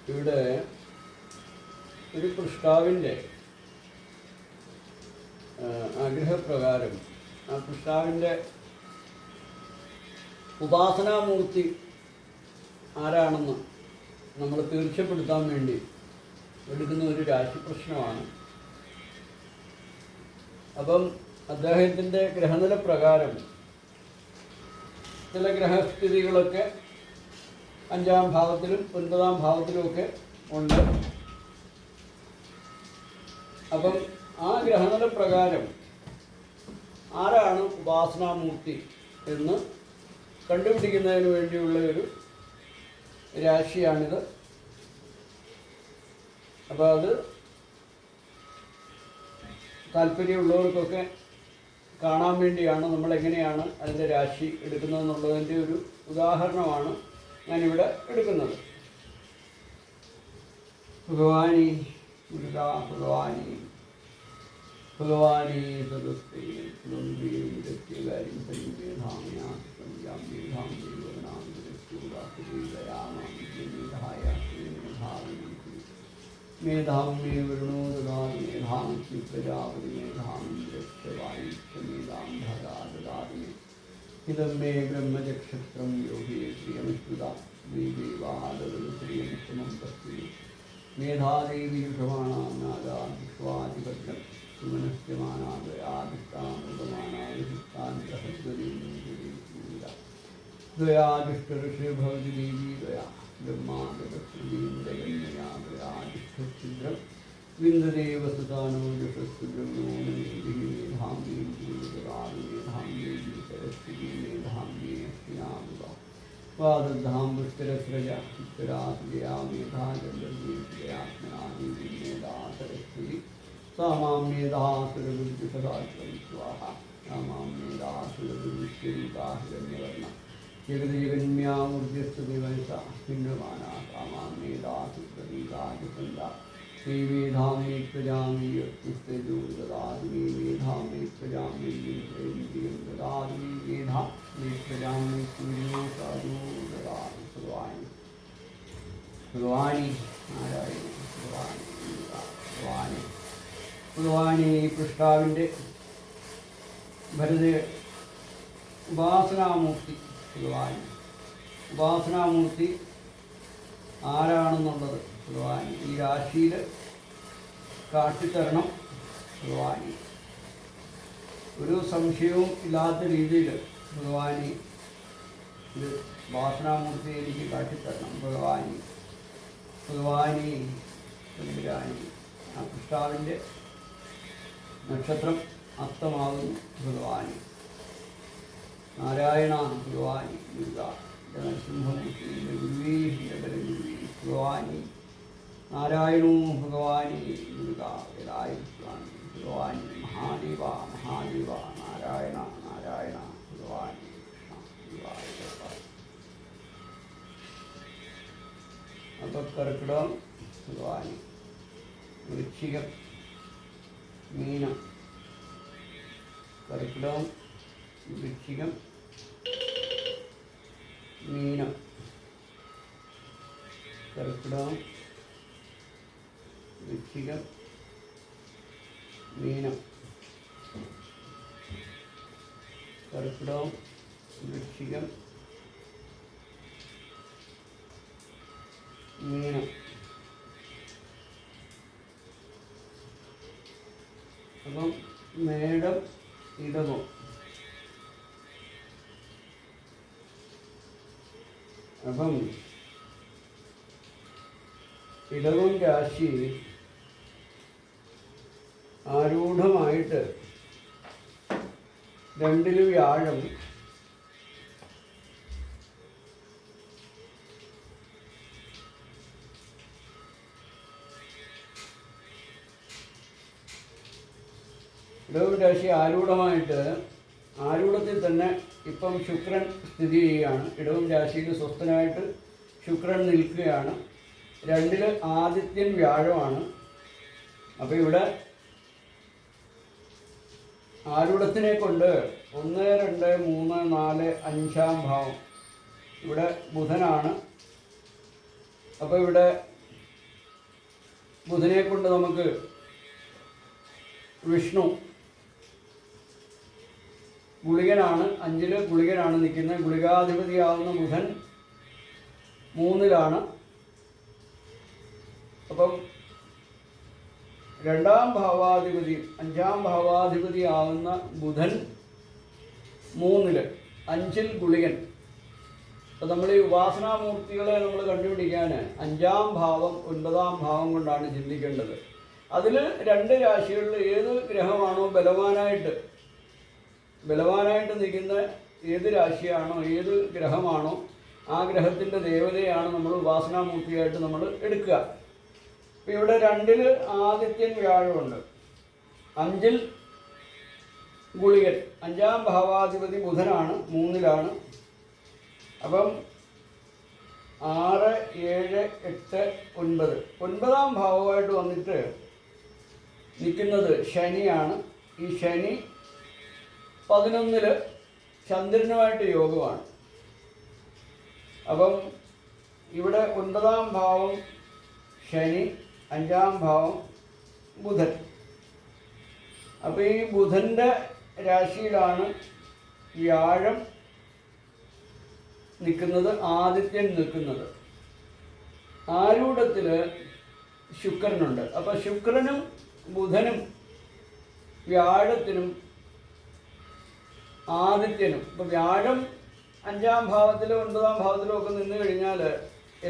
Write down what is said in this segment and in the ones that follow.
ഇവിടെ ഒരു പൃഷ്ടാവിൻ്റെ ആഗ്രഹപ്രകാരം ആ പൃഷ്ടാവിൻ്റെ ഉപാസനാമൂർത്തി ആരാണെന്ന് നമ്മൾ തീർച്ചപ്പെടുത്താൻ വേണ്ടി എടുക്കുന്ന ഒരു രാശി പ്രശ്നമാണ്. അപ്പം അദ്ദേഹത്തിൻ്റെ ഗ്രഹനില പ്രകാരം ചില ഗ്രഹസ്ഥിതികളൊക്കെ 5-ാം ഭാവത്തിലും 9-ാം ഭാവത്തിലുമൊക്കെ ഉണ്ട്. അപ്പം ആ ഗ്രഹനില പ്രകാരം ആരാണ് ഉപാസനാമൂർത്തി എന്ന് കണ്ടുപിടിക്കുന്നതിന് വേണ്ടിയുള്ള ഒരു രാശിയാണിത്. അപ്പോൾ അത് താല്പര്യമുള്ളവർക്കൊക്കെ കാണാൻ വേണ്ടിയാണ് നമ്മളെങ്ങനെയാണ് അതിൻ്റെ രാശി എടുക്കുന്നതെന്നുള്ളതിൻ്റെ ഒരു ഉദാഹരണമാണ് ഞാനിവിടെ എടുക്കുന്നത്. ഭഗവാനി മുരുകാ ഭഗവാനി ഭഗവാനി സദസ്തേ കാര്യം മേധാമേ വരുണോദാതി മേധാംസി പ്രജാപതി മേധാംശവായുക്ഷമേധാം ധരാദാതി ഇതം മേ ബ്രഹ്മചക്ഷത്രം യോഗേ ശ്രിയമസ്തുത ശ്രീദേവാദശ്രിയമം തസ്തി മേധാദേവി യുഷമാണാം നാഗാദിഷ്വാദിഭദ്രം സുമനസ്യമാനാദയാദിഷ്ടാമൃതമാനാദിഷ്ടാൻ ദ്വയാദിഷ്ടഋഷി ഭവതി ദേവി ദയാ ബ്രഹ്മാദീന്ദ്രകന്യയാദിഷ്ടഛിദ്രം വിന്ദദേവസുതാനോ യശസ്സു ബ്രഹ്മോണമേധാംബീ വാദധാം പുഷ്കരസ്രജ പുഷ്കരാസുജയാ മേധാജലീയാത്മനാദിമേധാസരസ്വതി സാമാം മേധാസുരഗുരുസദാത്മം സ്വാഹ സാമാം മേധാസുരഗുരുശ്വരീകാഹിരണ്യവർണ്ണ ജഗദ്ജഗന്മ്യാമൂർജസ്തുതിവൈസ ഹിന്ദുമാനാ കാമാം മേധാസുപ്രതീകാദിസന്ത ശ്രീമേധാമേ പ്രജാമേ യസ്തുസ്തേജോ ദദാമി മേധാമേ പ്രജാമേ ഇന്ദ്രിയം ദദാമി മേധാമേ പ്രജാമേ സൂര്യോ സാധു ദദാമി ഭഗവാനി ഭഗവാനി നാരായണ ഭഗവാനി ഭഗവാനി ഭഗവാനി പൃഷ്ടാവിൻ്റെ ഭരത ഉപാസനാമൂർത്തി ഭഗവാനി ഉപാസനാമൂർത്തി ആരാണെന്നുള്ളത് ഭഗവാനി ഈ രാശിയിൽ കാട്ടിത്തരണം. ഭഗവാനി ഒരു സംശയവും ഇല്ലാത്ത രീതിയിൽ ഭഗവാനി ഇത് ഉപാസനാമൂർത്തി എനിക്ക് കാട്ടിത്തരണം. ഭഗവാനി ഭഗവാനി തമ്പുരാനി ആ പൃഷ്ടാവിൻ്റെ നക്ഷത്രം അസ്തമാകുന്നു. ഭഗവാനി നാരായണ ഭഗവാനി ദുർഗ നരസിംഹമൂർത്തിയുടെ ഗുരുവേ ഗുരുവേ ഭഗവാനി നാരായണോ ഭഗവാനി ദുർഗ വേലായുസ്വാമി ഭഗവാനി മഹാദേവ മഹാദേവ നാരായണ നാരായണ ഭഗവാനി കൃഷ്ണ. അപ്പോൾ കർക്കിടകം ഭഗവാനി വൃശ്ചികം മീനം കർക്കിടകം വൃശ്ചികം മീനം കർക്കിടകം വൃശ്ചികം മീനം കർക്കിടകം വൃശ്ചികം മീനം. അപ്പം മേടം ഇടവം അപ്പം ഇടവം രാശി ആരൂഢമായിട്ട് 2 വ്യാഴം ഇടവം രാശി ആരൂഢത്തിൽ തന്നെ ഇപ്പം ശുക്രൻ സ്ഥിതി ചെയ്യുകയാണ്. ഇടവം രാശിയിൽ സ്വസ്ഥനായിട്ട് ശുക്രൻ നിൽക്കുകയാണ്. 2 ആദിത്യൻ വ്യാഴമാണ്. അപ്പോൾ ഇവിടെ ആരൂഢത്തിനെ കൊണ്ട് 1, 2, 3, 4, 5-ാം ഭാവം ഇവിടെ ബുധനാണ്. അപ്പോൾ ഇവിടെ ബുധനെ കൊണ്ട് നമുക്ക് വിഷ്ണു ഗുളികനാണ്, 5-ൽ ഗുളികനാണ് നിൽക്കുന്നത്. ഗുളികാധിപതിയാവുന്ന ബുധൻ 3-ലാണ്. അപ്പം 2-ാം ഭാവാധിപതിയും 5-ാം ഭാവാധിപതിയാവുന്ന ബുധൻ 3-ൽ, 5-ൽ ഗുളികൻ. അപ്പോൾ നമ്മൾ ഈ ഉപാസനാമൂർത്തികളെ നമ്മൾ കണ്ടുപിടിക്കാൻ 5-ാം ഭാവം 9-ാം ഭാവം കൊണ്ടാണ് ചിന്തിക്കേണ്ടത്. അതിൽ 2 രാശികളിൽ ഏത് ഗ്രഹമാണോ ബലവാനായിട്ട് നിൽക്കുന്ന ഏത് രാശിയാണോ ഏത് ഗ്രഹമാണോ ആ ഗ്രഹത്തിൻ്റെ ദേവതയാണ് നമ്മൾ ഉപാസനാമൂർത്തിയായിട്ട് നമ്മൾ എടുക്കുക. അപ്പോൾ ഇവിടെ 2-ൽ ആദിത്യൻ വ്യാഴമുണ്ട്, 5-ൽ ഗുളികൻ. 5-ാം ഭാവാധിപതി ബുധനാണ്, 3-ലാണ്. അപ്പം 6, 7, 8, 9 9-ാം ഭാവമായിട്ട് വന്നിട്ട് നിൽക്കുന്നത് ശനിയാണ്. ഈ ശനി 11-ൽ ചന്ദ്രനുമായിട്ട് യോഗമാണ്. അപ്പം ഇവിടെ 9-ാം ഭാവം ശനി, 5-ാം ഭാവം ബുധൻ. അപ്പോൾ ഈ ബുധൻ്റെ രാശിയിലാണ് വ്യാഴം നിൽക്കുന്നത്, ആദിത്യൻ നിൽക്കുന്നത്. ആരൂഢത്തിൽ ശുക്രനുണ്ട്. അപ്പോൾ ശുക്രനും ബുധനും വ്യാഴത്തിനും ആദിത്യനും, ഇപ്പോൾ വ്യാഴം 5-ാം ഭാവത്തിലോ 9-ാം ഭാവത്തിലോ ഒക്കെ നിന്ന് കഴിഞ്ഞാൽ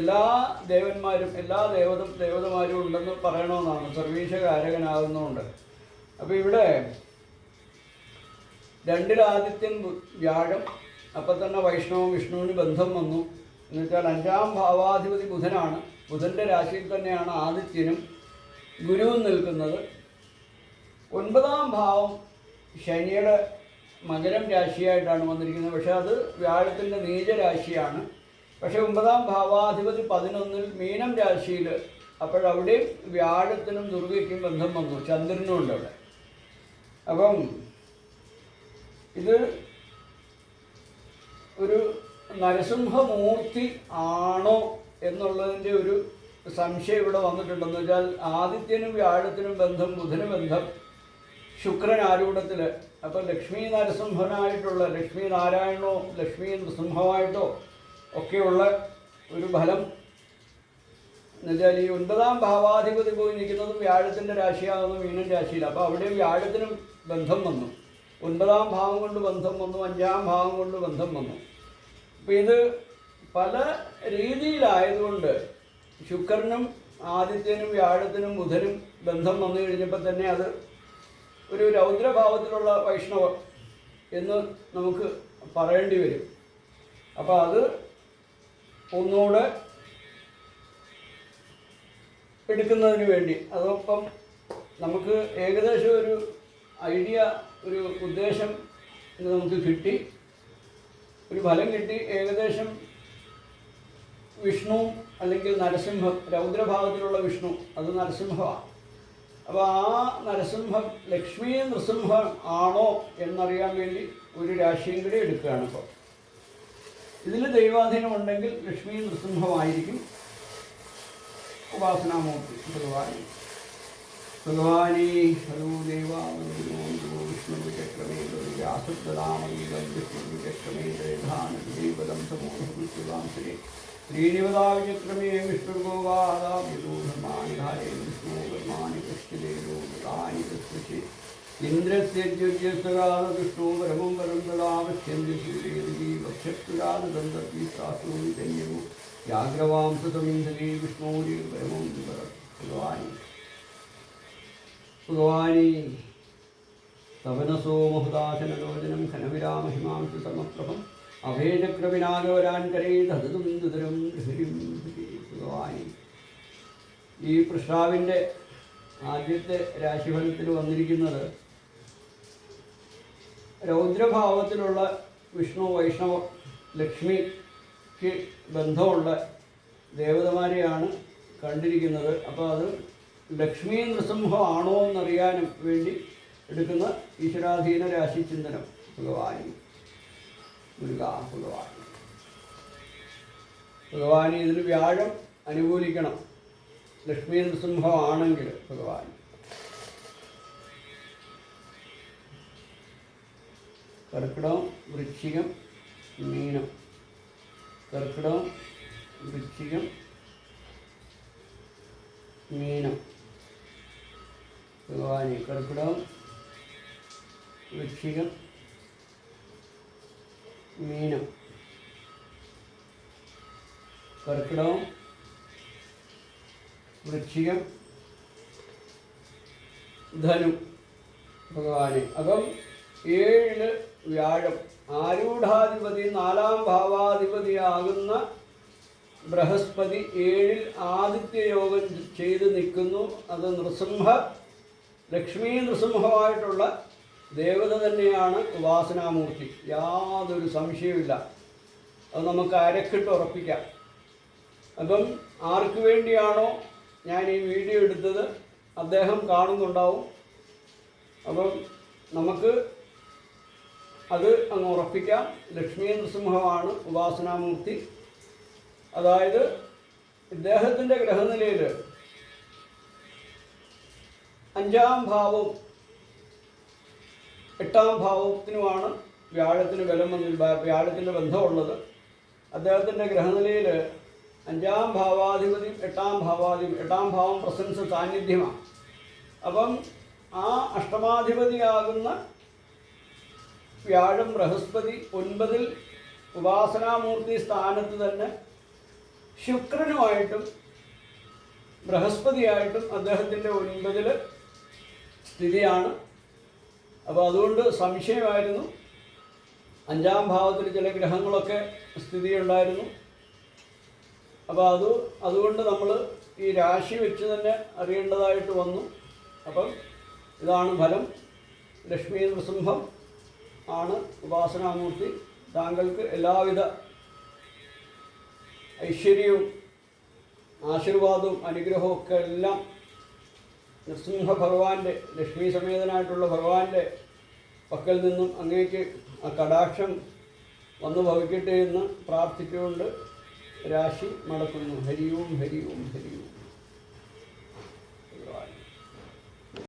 എല്ലാ ദേവന്മാരും എല്ലാ ദേവതമാരും ഉണ്ടെന്ന് പറയണമെന്നാണ്, സർവീശകാരകനാകുന്നതുകൊണ്ട്. അപ്പോൾ ഇവിടെ 2-ൽ ആദിത്യൻ വ്യാഴം, അപ്പം തന്നെ വൈഷ്ണവം വിഷ്ണുവിന് ബന്ധം വന്നു. എന്നുവെച്ചാൽ 5-ാം ഭാവാധിപതി ബുധനാണ്, ബുധൻ്റെ രാശിയിൽ തന്നെയാണ് ആദിത്യനും ഗുരുവും നിൽക്കുന്നത്. 9-ാം ഭാവം ശനിയുടെ മകരം രാശിയായിട്ടാണ് വന്നിരിക്കുന്നത്. പക്ഷേ അത് വ്യാഴത്തിൻ്റെ നീചരാശിയാണ്. പക്ഷേ 9-ാം ഭാവാധിപതി 11-ൽ മീനം രാശിയിൽ. അപ്പോഴവിടെയും വ്യാഴത്തിനും ദുർഗയ്ക്കും ബന്ധം വന്നു, ചന്ദ്രനും ഉണ്ട് അവിടെ. അപ്പം ഇത് ഒരു നരസിംഹമൂർത്തി ആണോ എന്നുള്ളതിൻ്റെ ഒരു സംശയം ഇവിടെ വന്നിട്ടുണ്ടെന്ന് വെച്ചാൽ ആദിത്യനും വ്യാഴത്തിനും ബന്ധം, ബുധന് ബന്ധം, ശുക്രൻ ആരൂഢത്തിൽ. അപ്പോൾ ലക്ഷ്മി നരസിംഹനായിട്ടുള്ള, ലക്ഷ്മി നാരായണോ ലക്ഷ്മി നൃസിംഹമായിട്ടോ ഒക്കെയുള്ള ഒരു ഫലം എന്നുവെച്ചാൽ ഈ 9-ാം ഭാവാധിപതി പോയി നിൽക്കുന്നത് വ്യാഴത്തിൻ്റെ രാശിയാകുന്ന മീനൻ രാശിയിൽ. അപ്പോൾ അവിടെ വ്യാഴത്തിനും ബന്ധം വന്നു, 9-ാം ഭാവം കൊണ്ട് ബന്ധം വന്നു, 5-ാം ഭാവം കൊണ്ട് ബന്ധം വന്നു. അപ്പോൾ ഇത് പല രീതിയിലായതുകൊണ്ട് ശുക്രനും ആദിത്യനും വ്യാഴത്തിനും ബുധനും ബന്ധം വന്നു കഴിഞ്ഞപ്പോൾ തന്നെ അത് ഒരു രൗദ്രഭാവത്തിലുള്ള വൈഷ്ണവർ എന്ന് നമുക്ക് പറയേണ്ടി വരും. അപ്പോൾ അത് ഒന്നുകൂടെ എടുക്കുന്നതിന് വേണ്ടി, അതോടൊപ്പം നമുക്ക് ഏകദേശം ഒരു ഐഡിയ, ഒരു ഉദ്ദേശം നമുക്ക് കിട്ടി, ഒരു ഫലം കിട്ടി. ഏകദേശം വിഷ്ണു അല്ലെങ്കിൽ നരസിംഹം, രൗദ്രഭാവത്തിലുള്ള വിഷ്ണു അത് നരസിംഹമാണ്. അപ്പോൾ ആ നരസിംഹം ലക്ഷ്മി നൃസിംഹം ആണോ എന്നറിയാൻ വേണ്ടി ഒരു രാശിയും കൂടി എടുക്കുകയാണ്. ഇപ്പോൾ ഇതിൽ ദൈവാധീനം ഉണ്ടെങ്കിൽ ലക്ഷ്മി നൃസിംഹമായിരിക്കും ഉപാസനാമൂർത്തി. ഭഗവാനീ ഹരോ ദേവാസ്വദാമീവൃഷ്ണുചക്രമേതം സമൂഹം ശ്രീനിവതാവിചക്രമേ വിഷ്ണുർഗോവാദാനി ധാരേ വിഷ്ണുകർമാണി കൃഷ്ണദേവോനി കൃഷ്ണി ഇന്ദ്രസ്യജ്യോജ്യസ്തകാല വിഷ്ണു പരമം പരം തദാവശ്യന്തി ശ്രീദേവീ വ്യാഗ്രവാംസതമിന്ധതി വിഷ്ണൂരി പരമം ഭഗവാനി തവനസോ മഹുദാശനലോചനം ഘനവിരാമഹിമാംസി സമപ്രഭം അഭേചക്രവിനാഗവരാൻകരേ ധതുതും ഭഗവാനി. ഈ പ്രശ്നാവിൻ്റെ ആദ്യത്തെ രാശിഫലത്തിൽ വന്നിരിക്കുന്നത് രൗദ്രഭാവത്തിലുള്ള വിഷ്ണു വൈഷ്ണവ ലക്ഷ്മിക്ക് ബന്ധമുള്ള ദേവതമാരെയാണ് കണ്ടിരിക്കുന്നത്. അപ്പോൾ അത് ലക്ഷ്മി നൃസിംഹമാണോ എന്നറിയാനും വേണ്ടി എടുക്കുന്ന ഈശ്വരാധീന രാശി ചിന്തനം. ഭഗവാനി ഭഗവാനി ഇതിന് വ്യാഴം അനുകൂലിക്കണം. ലക്ഷ്മി നൃസിംഹമാണെങ്കിൽ ഭഗവാൻ. കർക്കിടകം, വൃശ്ചികം, മീനം. കർക്കിടകം, വൃശ്ചികം, മീനം ഭഗവാനെ. കർക്കിടകം, വൃശ്ചികം, മീനം. കർക്കിടകം, വൃശ്ചികം, ധനു ഭഗവാനെ. അപ്പം 7 വ്യാഴം ആരൂഢാധിപതി 4-ാം ഭാവാധിപതിയാകുന്ന ബൃഹസ്പതി 7-ൽ ആദിത്യയോഗം ചെയ്ത് നിൽക്കുന്നു. അത് ലക്ഷ്മീ നൃസിംഹമായിട്ടുള്ള ദേവത തന്നെയാണ് ഉപാസനാമൂർത്തി, യാതൊരു സംശയവുമില്ല. അത് നമുക്ക് അരക്കിട്ട് ഉറപ്പിക്കാം. അപ്പം ആർക്ക് വേണ്ടിയാണോ ഞാൻ ഈ വീഡിയോ എടുത്തത് അദ്ദേഹം കാണുന്നുണ്ടാവും. അപ്പം നമുക്ക് അത് അങ്ങ് ഉറപ്പിക്കാം. ലക്ഷ്മീ നൃസിംഹമാണ് ഉപാസനാമൂർത്തി. അതായത് ഇദ്ദേഹത്തിൻ്റെ ഗ്രഹനിലയിൽ 5-ാം ഭാവവും 8-ാം ഭാവത്തിനുമാണ് വ്യാഴത്തിന് വ്യാഴത്തിൻ്റെ ബന്ധമുള്ളത്. അദ്ദേഹത്തിൻ്റെ ഗ്രഹനിലയിൽ 5-ാം ഭാവാധിപതിയും 8-ാം ഭാവാധിപതി, 8-ാം ഭാവം പ്രസൻസ് സാന്നിധ്യമാണ്. അപ്പം ആ അഷ്ടമാധിപതിയാകുന്ന വ്യാഴം ബൃഹസ്പതി 9-ൽ ഉപാസനാമൂർത്തി സ്ഥാനത്ത് തന്നെ ശുക്രനുമായിട്ടും ബൃഹസ്പതിയായിട്ടും അദ്ദേഹത്തിൻ്റെ 9-ൽ സ്ഥിതിയാണ്. അപ്പോൾ അതുകൊണ്ട് സംശയമായിരുന്നു. 5-ാം ഭാവത്തിൽ ചില ഗ്രഹങ്ങളൊക്കെ സ്ഥിതിയുണ്ടായിരുന്നു. അപ്പോൾ അതുകൊണ്ട് നമ്മൾ ഈ രാശി വെച്ച് തന്നെ അറിയേണ്ടതായിട്ട് വന്നു. അപ്പം ഇതാണ് ഫലം. ലക്ഷ്മീ നൃസിംഹം ആണ് ഉപാസനാമൂർത്തി. താങ്കൾക്ക് എല്ലാവിധ ഐശ്വര്യവും ആശീർവാദവും അനുഗ്രഹവും ഒക്കെ എല്ലാം നൃസിംഹ ഭഗവാന്റെ, ലക്ഷ്മി സമേതനായിട്ടുള്ള ഭഗവാന്റെ പക്കൽ നിന്നും അങ്ങേക്ക് ആ കടാക്ഷം വന്നു ഭവിക്കട്ടെ എന്ന് പ്രാർത്ഥിച്ചുകൊണ്ട് രാശി മടക്കുന്നു. ഹരി ഓം, ഹരി ഓം, ഹരി ഓം.